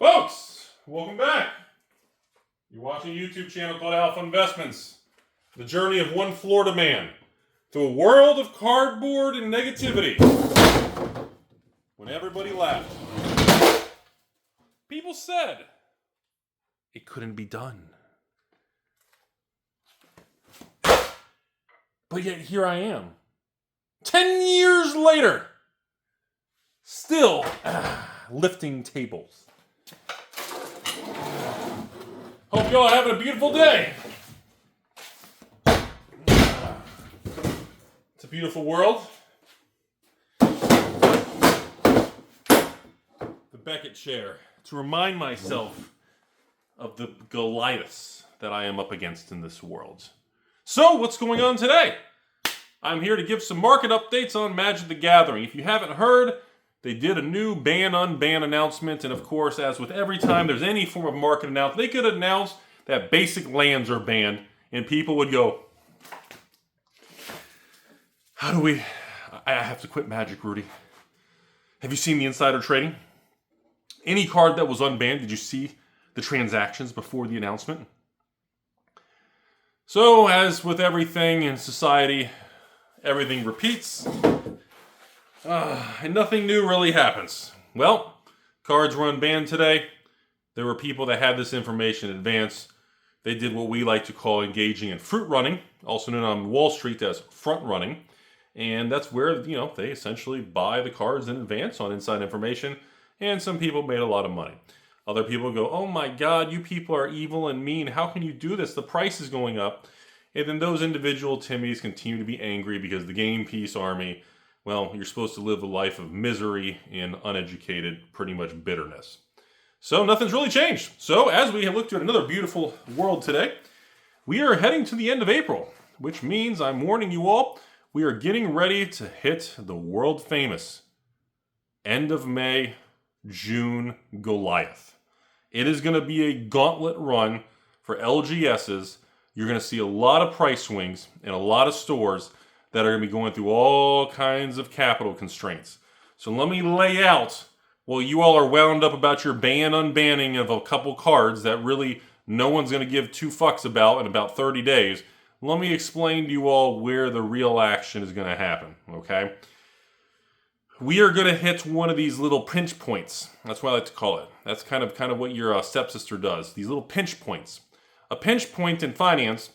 Folks, welcome back. You're watching a YouTube channel called Alpha Investments. The journey of one Florida man through a world of cardboard and negativity. When everybody laughed, people said it couldn't be done. But yet here I am, 10 years later, still lifting tables. Hope y'all are having a beautiful day. It's a beautiful world. The Beckett chair to remind myself of the Goliaths that I am up against in this world. So, what's going on today? I'm here to give some market updates on Magic the Gathering. If you haven't heard, they did a new ban-unban announcement, and of course, as with every time there's any form of market announcement, they could announce that basic lands are banned, and people would go, how do we... I have to quit Magic, Rudy. Have you seen the insider trading? Any card that was unbanned, did you see the transactions before the announcement? So, as with everything in society, everything repeats. And nothing new really happens. Well, cards were unbanned today. There were people that had this information in advance. They did what we like to call engaging in fruit running, also known on Wall Street as front running. And that's where, they essentially buy the cards in advance on inside information. And some people made a lot of money. Other people go, oh my God, you people are evil and mean. How can you do this? The price is going up. And then those individual Timmies continue to be angry because the game piece army, well, you're supposed to live a life of misery and uneducated, pretty much bitterness. So nothing's really changed. So as we have looked at another beautiful world today, we are heading to the end of April, which means I'm warning you all, we are getting ready to hit the world famous end of May, June Goliath. It is going to be a gauntlet run for LGSs. You're going to see a lot of price swings and a lot of stores that are going to be going through all kinds of capital constraints. So let me lay out, while you all are wound up about your unbanning of a couple cards that really no one's going to give two fucks about in about 30 days, let me explain to you all where the real action is going to happen, okay? We are going to hit one of these little pinch points. That's what I like to call it. That's kind of what your stepsister does, these little pinch points. A pinch point in finance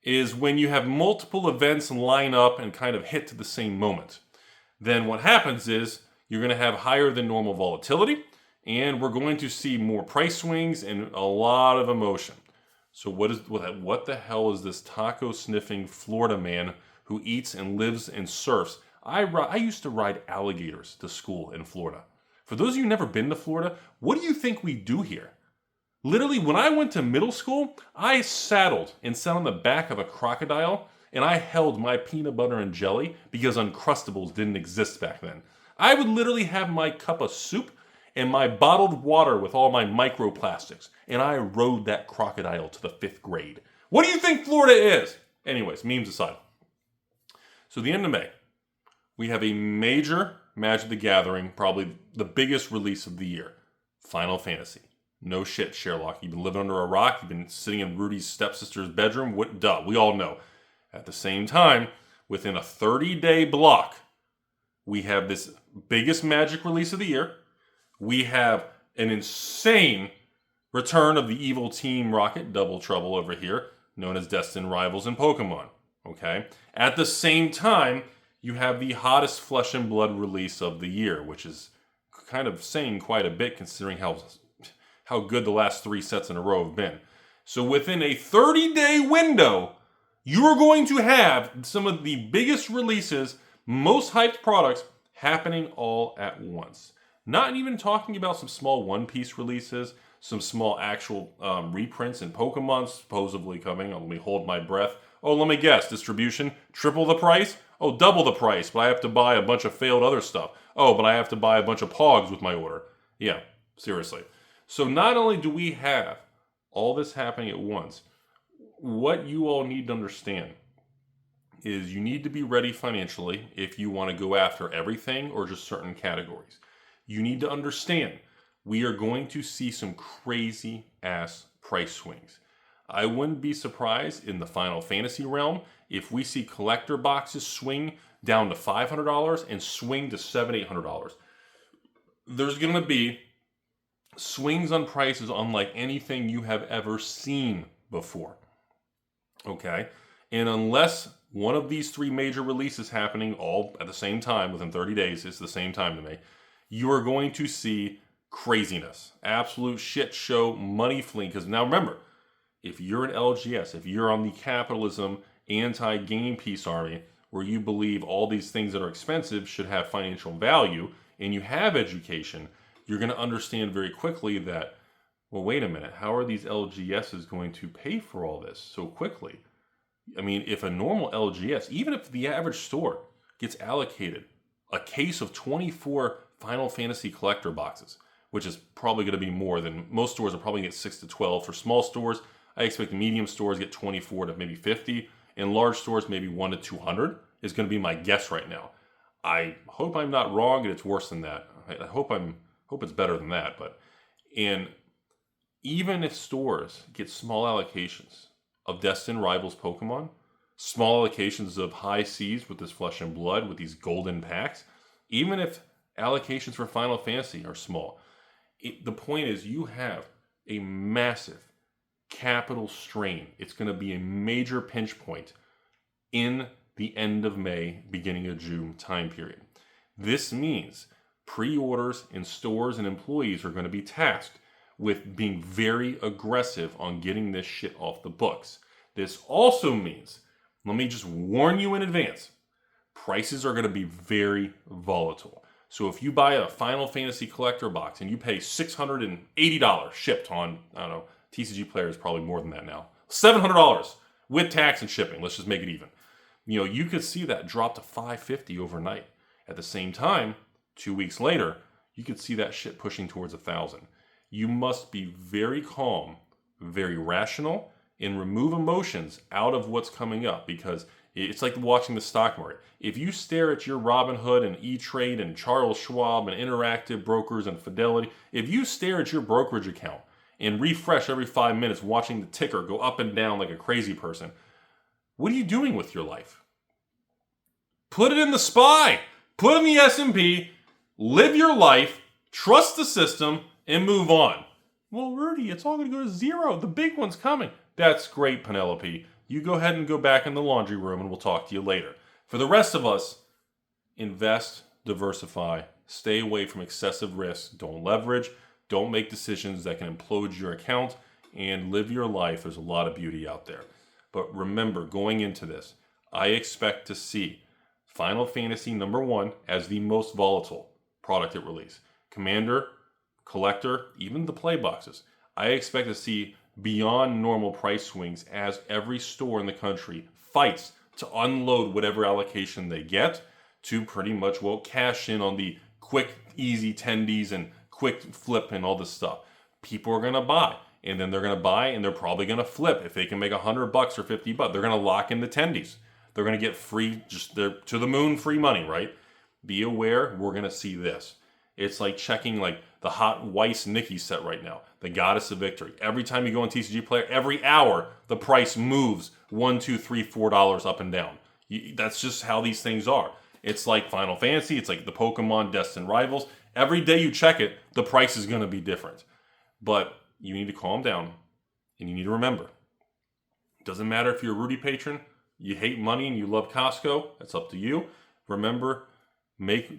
is when you have multiple events line up and kind of hit to the same moment. Then what happens is you're going to have higher than normal volatility, and we're going to see more price swings and a lot of emotion. So what the hell is this taco sniffing Florida man who eats and lives and surfs? I used to ride alligators to school in Florida. For those of you who've never been to Florida, what do you think we do here? Literally, when I went to middle school, I saddled and sat on the back of a crocodile, and I held my peanut butter and jelly because Uncrustables didn't exist back then. I would literally have my cup of soup and my bottled water with all my microplastics, and I rode that crocodile to the 5th grade. What do you think Florida is? Anyways, memes aside. So the end of May, we have a major Magic the Gathering, probably the biggest release of the year, Final Fantasy. No shit, Sherlock. You've been living under a rock. You've been sitting in Rudy's stepsister's bedroom. Duh, we all know. At the same time, within a 30-day block, we have this biggest Magic release of the year. We have an insane return of the evil Team Rocket, Double Trouble over here, known as Destined Rivals in Pokemon. Okay? At the same time, you have the hottest Flesh and Blood release of the year, which is kind of saying quite a bit considering how good the last 3 sets in a row have been. So within a 30-day window, you are going to have some of the biggest releases, most hyped products happening all at once. Not even talking about some small one-piece releases, some small actual reprints in Pokemon supposedly coming. Oh, let me hold my breath. Oh, let me guess. Distribution, triple the price? Oh, double the price, but I have to buy a bunch of failed other stuff. Oh, but I have to buy a bunch of Pogs with my order. Yeah, seriously. So not only do we have all this happening at once, what you all need to understand is you need to be ready financially if you want to go after everything or just certain categories. You need to understand we are going to see some crazy ass price swings. I wouldn't be surprised in the Final Fantasy realm if we see collector boxes swing down to $500 and swing to $700, $800. There's going to be swings on prices unlike anything you have ever seen before. Okay? And unless one of these three major releases happening all at the same time within 30 days, it's the same time to me, you are going to see craziness. Absolute shit show, money fleeing. Because now remember, if you're an LGS, if you're on the capitalism, anti-game peace army, where you believe all these things that are expensive should have financial value, and you have education, you're going to understand very quickly that, well, wait a minute, how are these LGSs going to pay for all this so quickly? I mean, if a normal LGS, even if the average store gets allocated a case of 24 Final Fantasy collector boxes, which is probably going to be more than most stores are probably going to get 6 to 12. For small stores, I expect medium stores get 24 to maybe 50, and large stores maybe 1 to 200 is going to be my guess right now. I hope I'm not wrong and it's worse than that. I hope it's better than that. And even if stores get small allocations of Destined Rivals Pokemon, small allocations of High Seas with this Flesh and Blood, with these golden packs, even if allocations for Final Fantasy are small, the point is you have a massive capital strain. It's going to be a major pinch point in the end of May, beginning of June time period. This means pre-orders in stores and employees are going to be tasked with being very aggressive on getting this shit off the books. This also means, let me just warn you in advance, prices are going to be very volatile. So if you buy a Final Fantasy collector box and you pay $680 shipped on, I don't know, TCG Player is probably more than that now, $700 with tax and shipping, let's just make it even. You know, you could see that drop to $550 overnight. At the same time, 2 weeks later, you could see that shit pushing towards $1,000. You must be very calm, very rational, and remove emotions out of what's coming up, because it's like watching the stock market. If you stare at your Robinhood and E-Trade and Charles Schwab and Interactive Brokers and Fidelity, if you stare at your brokerage account and refresh every 5 minutes watching the ticker go up and down like a crazy person, what are you doing with your life? Put it in the SPY. Put it in the S&P. Live your life. Trust the system and move on. Well, Rudy, it's all going to go to zero. The big one's coming. That's great, Penelope. You go ahead and go back in the laundry room and we'll talk to you later. For the rest of us, invest, diversify, stay away from excessive risk. Don't leverage. Don't make decisions that can implode your account, and live your life. There's a lot of beauty out there. But remember, going into this, I expect to see Final Fantasy #1 as the most volatile product at release. Commander, Collector, even the play boxes. I expect to see beyond normal price swings as every store in the country fights to unload whatever allocation they get to pretty much, well, cash in on the quick, easy tendies and quick flip and all this stuff. People are going to buy. And then they're going to buy and they're probably going to flip. If they can make $100 or $50, they're going to lock in the tendies. They're going to get free, just to the moon free money, right? Be aware, we're going to see this. It's like checking like the Hot Weiss Nikki set right now, the Goddess of Victory. Every time you go on TCG Player, every hour, the price moves $1, $2, $3, $4 up and down. That's just how these things are. It's like Final Fantasy. It's like the Pokemon Destined Rivals. Every day you check it, the price is going to be different. But you need to calm down, and you need to remember, it doesn't matter if you're a Rudy patron, you hate money and you love Costco, that's up to you. Remember,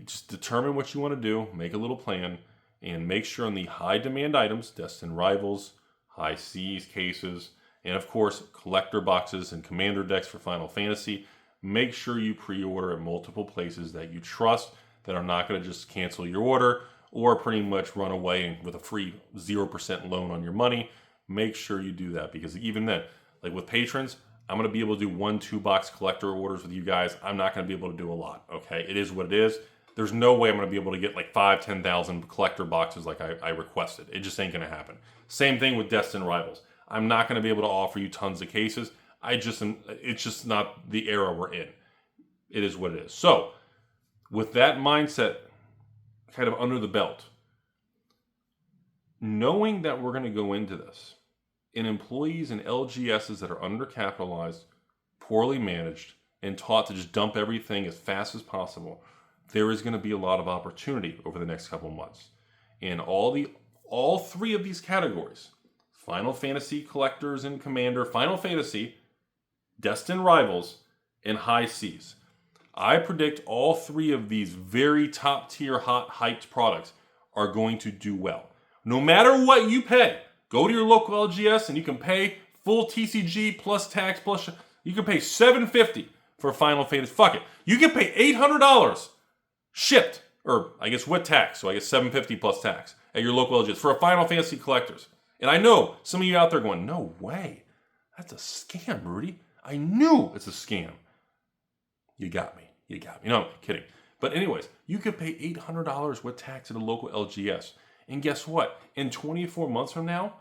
just determine what you want to do, make a little plan, and make sure on the high demand items, Destined Rivals, High Seas cases, and of course, collector boxes and commander decks for Final Fantasy, make sure you pre-order at multiple places that you trust, that are not going to just cancel your order or pretty much run away with a free 0% loan on your money. Make sure you do that, because even then, like with patrons, I'm going to be able to do 1-2 box collector orders with you guys. I'm not going to be able to do a lot, okay? It is what it is. There's no way I'm going to be able to get like 5,000, 10,000 collector boxes like I requested. It just ain't going to happen. Same thing with Destined Rivals. I'm not going to be able to offer you tons of cases. It's just not the era we're in. It is what it is. So, with that mindset kind of under the belt, knowing that we're going to go into this, and employees and LGSs that are undercapitalized, poorly managed, and taught to just dump everything as fast as possible, there is going to be a lot of opportunity over the next couple of months. And all three of these categories, Final Fantasy Collectors and Commander, Final Fantasy, Destined Rivals, and High Seas. I predict all three of these very top tier, hot, hyped products are going to do well. No matter what you pay, go to your local LGS and you can pay full TCG plus tax plus, you can pay $750 for Final Fantasy. Fuck it. You can pay $800 shipped, or I guess with tax, so I guess $750 plus tax at your local LGS for a Final Fantasy Collectors. And I know some of you out there going, no way. That's a scam, Rudy. I knew it's a scam. You got me. You got me. No, I'm kidding. But anyways, you could pay $800 with tax at a local LGS. And guess what? In 24 months from now,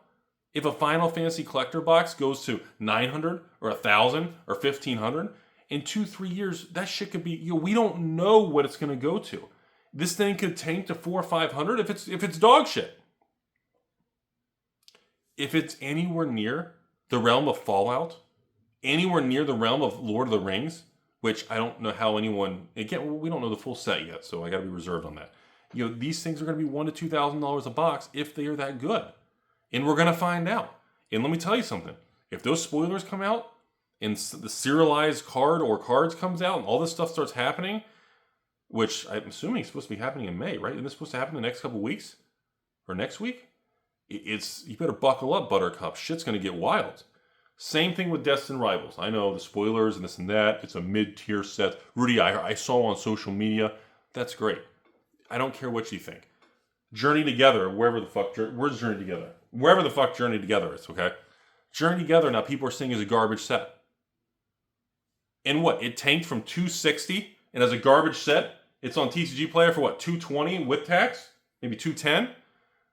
if a Final Fantasy collector box goes to $900 or $1,000 or $1,500, in 2-3 years, that shit could be, we don't know what it's going to go to. This thing could tank to $400 or $500 if it's dog shit. If it's anywhere near the realm of Fallout, anywhere near the realm of Lord of the Rings, which I don't know how anyone, again, we don't know the full set yet, so I got to be reserved on that. These things are going to be $1,000 to $2,000 a box if they are that good. And we're going to find out. And let me tell you something. If those spoilers come out and the serialized card or cards comes out and all this stuff starts happening, which I'm assuming is supposed to be happening in May, right? Isn't this supposed to happen in the next couple weeks? Or next week? You better buckle up, Buttercup. Shit's going to get wild. Same thing with Destined Rivals. I know the spoilers and this and that. It's a mid-tier set. Rudy, I saw on social media. That's great. I don't care what you think. Journey Together, where's Journey Together? Wherever the fuck Journey Together is, okay? Journey Together, now people are saying is a garbage set. And what? It tanked from $260, and as a garbage set, it's on TCG Player for what? $220 with tax? Maybe $210?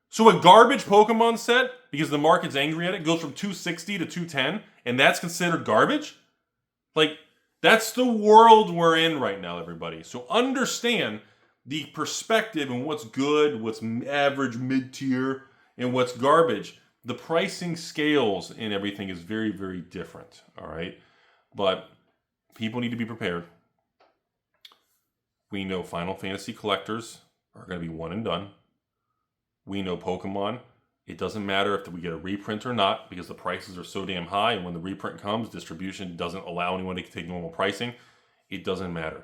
So a garbage Pokemon set, because the market's angry at it, goes from $260 to $210, and that's considered garbage? Like, that's the world we're in right now, everybody. So understand the perspective and what's good, what's average, mid-tier, and what's garbage. The pricing scales and everything is very, very different, all right? But people need to be prepared. We know Final Fantasy collectors are going to be one and done. We know Pokemon, it doesn't matter if we get a reprint or not because the prices are so damn high, and when the reprint comes, distribution doesn't allow anyone to take normal pricing. It doesn't matter.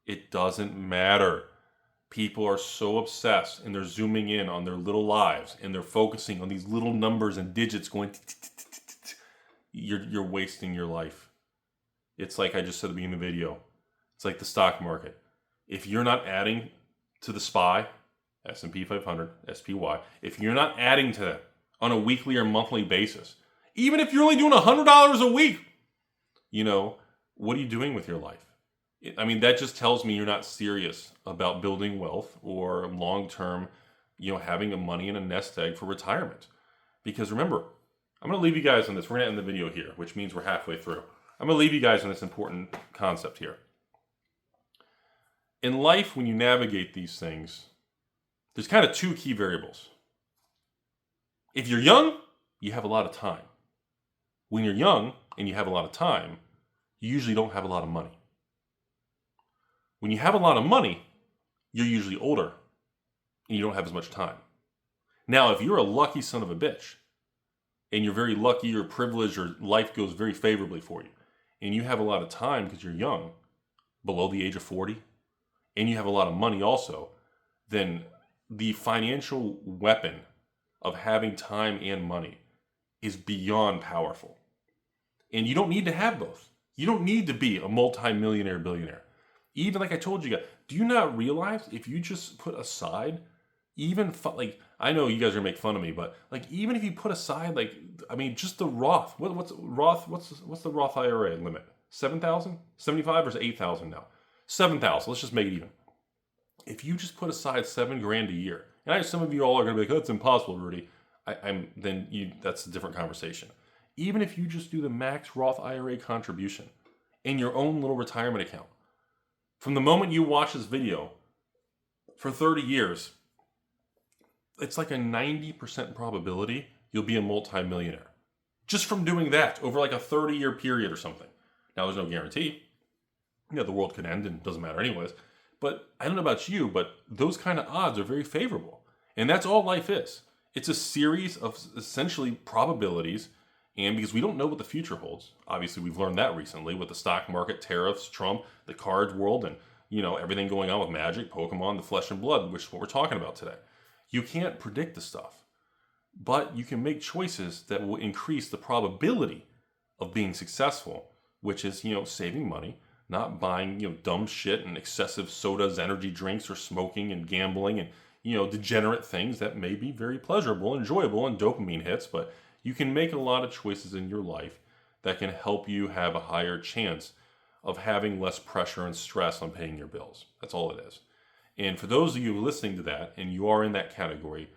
It doesn't matter. People are so obsessed and they're zooming in on their little lives and they're focusing on these little numbers and digits going. You're wasting your life. It's like I just said at the beginning of the video. It's like the stock market. If you're not adding to the SPY, S&P 500, SPY, if you're not adding to that on a weekly or monthly basis, even if you're only doing $100 a week, what are you doing with your life? I mean, that just tells me you're not serious about building wealth or long-term, having a money in a nest egg for retirement. Because remember, I'm going to leave you guys on this. We're going to end the video here, which means we're halfway through. I'm going to leave you guys on this important concept here. In life, when you navigate these things, there's kind of two key variables. If you're young, you have a lot of time. When you're young and you have a lot of time, you usually don't have a lot of money. When you have a lot of money, you're usually older and you don't have as much time. Now, if you're a lucky son of a bitch and you're very lucky or privileged or life goes very favorably for you and you have a lot of time because you're young, below the age of 40, and you have a lot of money also, then the financial weapon of having time and money is beyond powerful. And you don't need to have both. You don't need to be a multi-millionaire billionaire. Even like I told you guys, do you not realize if you just put aside, I know you guys are gonna make fun of me, but even if you put aside, just the Roth, what's the Roth IRA limit? 7,000, 75, or is it 8,000 now? 7,000. Let's just make it even. If you just put aside $7,000 a year, and I know some of you all are gonna be like, "Oh, that's impossible, Rudy." That's a different conversation. Even if you just do the max Roth IRA contribution in your own little retirement account, from the moment you watch this video for 30 years, it's like a 90% probability you'll be a multimillionaire. Just from doing that over like a 30-year period or something. Now, there's no guarantee. The world could end and it doesn't matter anyways. But I don't know about you, but those kind of odds are very favorable. And that's all life is. It's a series of essentially probabilities. And because we don't know what the future holds, obviously we've learned that recently with the stock market, tariffs, Trump, the cards world, and everything going on with Magic, Pokemon, the flesh and blood, which is what we're talking about today. You can't predict the stuff, but you can make choices that will increase the probability of being successful, which is, saving money, not buying, dumb shit and excessive sodas, energy drinks, or smoking and gambling and, degenerate things that may be very pleasurable, enjoyable, and dopamine hits, but you can make a lot of choices in your life that can help you have a higher chance of having less pressure and stress on paying your bills. That's all it is. And for those of you listening to that, and you are in that category,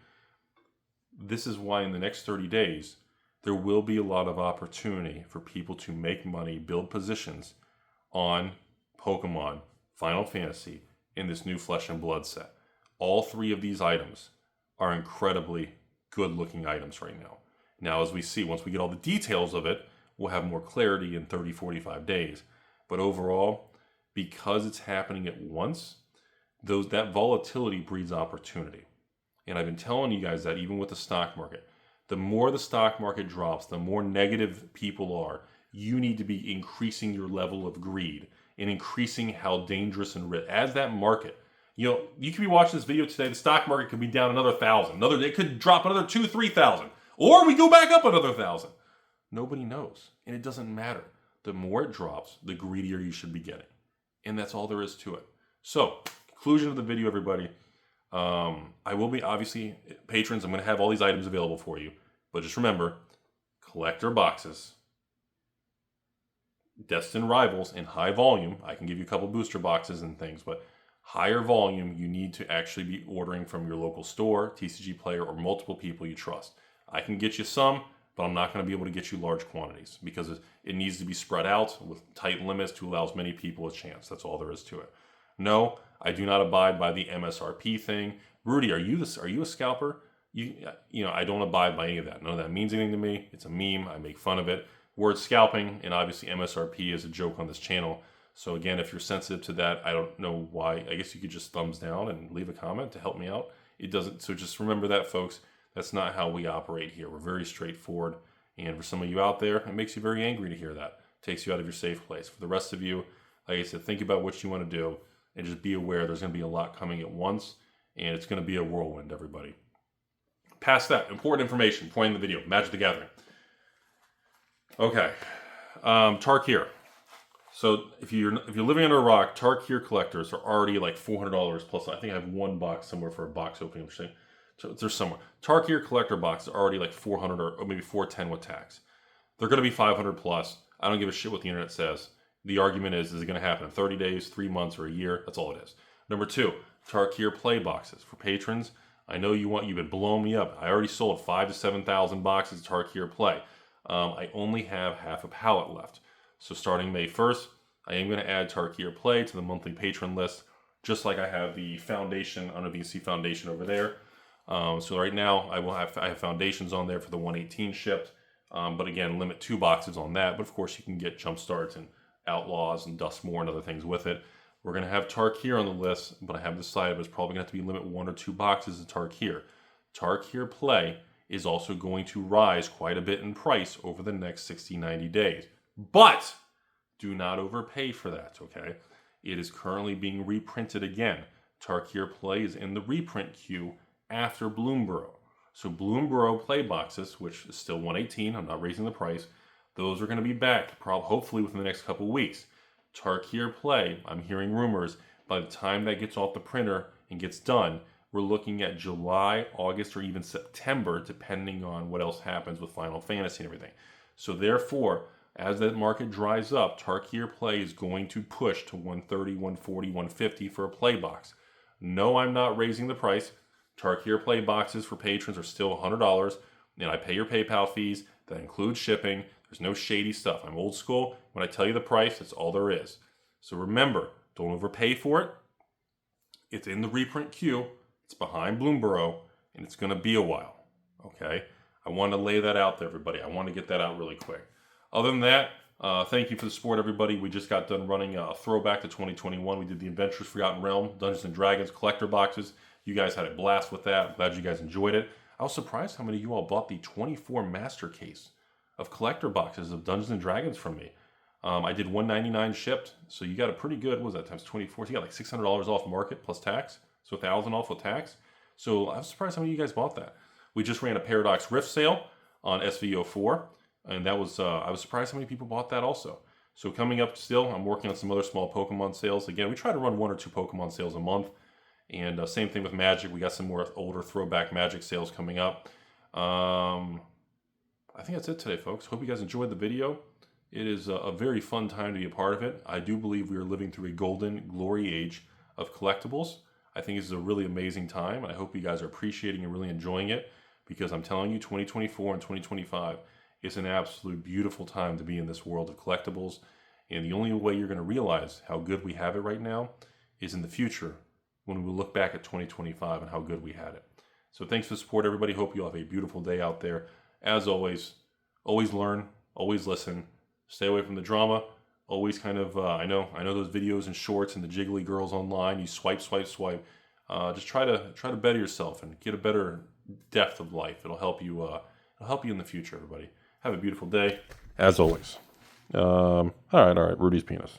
this is why in the next 30 days, there will be a lot of opportunity for people to make money, build positions on Pokemon, Final Fantasy, in this new Flesh and Blood set. All three of these items are incredibly good-looking items right now. Now, as we see, once we get all the details of it, we'll have more clarity in 30, 45 days. But overall, because it's happening at once, that volatility breeds opportunity. And I've been telling you guys that even with the stock market, the more the stock market drops, the more negative people are, you need to be increasing your level of greed and increasing how dangerous and rich. As that market, you could be watching this video today, the stock market could be down another 1,000. It could drop another 2,000, 3,000. Or we go back up another 1,000. Nobody knows. And it doesn't matter. The more it drops, the greedier you should be getting. And that's all there is to it. So, conclusion of the video, everybody. I will be, obviously, patrons, I'm going to have all these items available for you. But just remember, collector boxes, destined rivals in high volume. I can give you a couple booster boxes and things, but higher volume, you need to actually be ordering from your local store, TCG player, or multiple people you trust. I can get you some, but I'm not going to be able to get you large quantities because it needs to be spread out with tight limits to allow as many people a chance. That's all there is to it. No, I do not abide by the MSRP thing. Rudy, are you a scalper? I don't abide by any of that. None of that means anything to me. It's a meme. I make fun of it. Word scalping, and obviously MSRP is a joke on this channel. So again, if you're sensitive to that, I don't know why. I guess you could just thumbs down and leave a comment to help me out. It doesn't. So just remember that, folks. That's not how we operate here. We're very straightforward. And for some of you out there, it makes you very angry to hear that. It takes you out of your safe place. For the rest of you, like I said, think about what you want to do and just be aware there's going to be a lot coming at once. And it's going to be a whirlwind, everybody. Past that, important information, point in the video, Magic the Gathering. Okay, Tarkir. So if you're living under a rock, Tarkir collectors are already like $400 plus. I think I have one box somewhere for a box opening. So there's somewhere. Tarkir collector boxes are already like $400 or maybe $410 with tax. They're going to be $500 plus. I don't give a shit what the internet says. The argument is it going to happen in 30 days, 3 months, or a year? That's all it is. Number two, Tarkir play boxes for patrons. I know you've been blowing me up. I already sold 5,000 to 7,000 boxes of Tarkir play. I only have half a pallet left. So starting May 1st, I am going to add Tarkir play to the monthly patron list, just like I have the foundation, UnBannings foundation over there. So right now I have foundations on there for the 118 shipped, but again, limit 2 boxes on that. But of course you can get jump starts and outlaws and Dustmore and other things with it. We're going to have Tarkir on the list, but I have decided it's probably going to have to be limit 1 or 2 boxes of Tarkir. Tarkir play is also going to rise quite a bit in price over the next 60, 90 days. But do not overpay for that, okay? It is currently being reprinted again. Tarkir play is in the reprint queue after Bloomborough. So Bloomborough play boxes, which is still 118, I'm not raising the price, those are going to be back hopefully within the next couple weeks. Tarkir play, I'm hearing rumors, by the time that gets off the printer and gets done, we're looking at July, August, or even September, depending on what else happens with Final Fantasy and everything. So therefore, as that market dries up, Tarkir play is going to push to 130, 140, 150 for a play box. No, I'm not raising the price. Tarkir play boxes for patrons are still $100, and I pay your PayPal fees. That includes shipping. There's no shady stuff. I'm old school. When I tell you the price, that's all there is. So remember, don't overpay for it. It's in the reprint queue. It's behind Bloomborough. and it's going to be a while. Okay, I want to lay that out there, everybody. I want to get that out really quick. Other than that, thank you for the support, everybody. We just got done running a throwback to 2021. We did the Adventures Forgotten Realm, Dungeons and Dragons collector boxes. You guys had a blast with that. I'm glad you guys enjoyed it. I was surprised how many of you all bought the 24 master case of collector boxes of Dungeons and Dragons from me. I did $199 shipped, so you got a pretty good, what was that, times 24? So you got like $600 off market plus tax, so $1,000 off with tax. So I was surprised how many of you guys bought that. We just ran a Paradox Rift sale on SVO4, and that was, I was surprised how many people bought that also. So coming up still, I'm working on some other small Pokemon sales. Again, we try to run 1 or 2 Pokemon sales a month. And same thing with Magic. We got some more older throwback Magic sales coming up. I think that's it today, folks. Hope you guys enjoyed the video. It is a very fun time to be a part of it. I do believe we are living through a golden glory age of collectibles. I think this is a really amazing time, and I hope you guys are appreciating and really enjoying it, because I'm telling you, 2024 and 2025 is an absolute beautiful time to be in this world of collectibles. And the only way you're going to realize how good we have it right now is in the future, when we look back at 2025 and how good we had it. So thanks for the support, everybody. Hope you all have a beautiful day out there. As always learn, always listen, stay away from the drama. Always kind of, I know those videos and shorts and the jiggly girls online. You swipe. Just try to better yourself and get a better depth of life. It'll help you in the future, everybody. Have a beautiful day, as always. All right, Rudy's penis.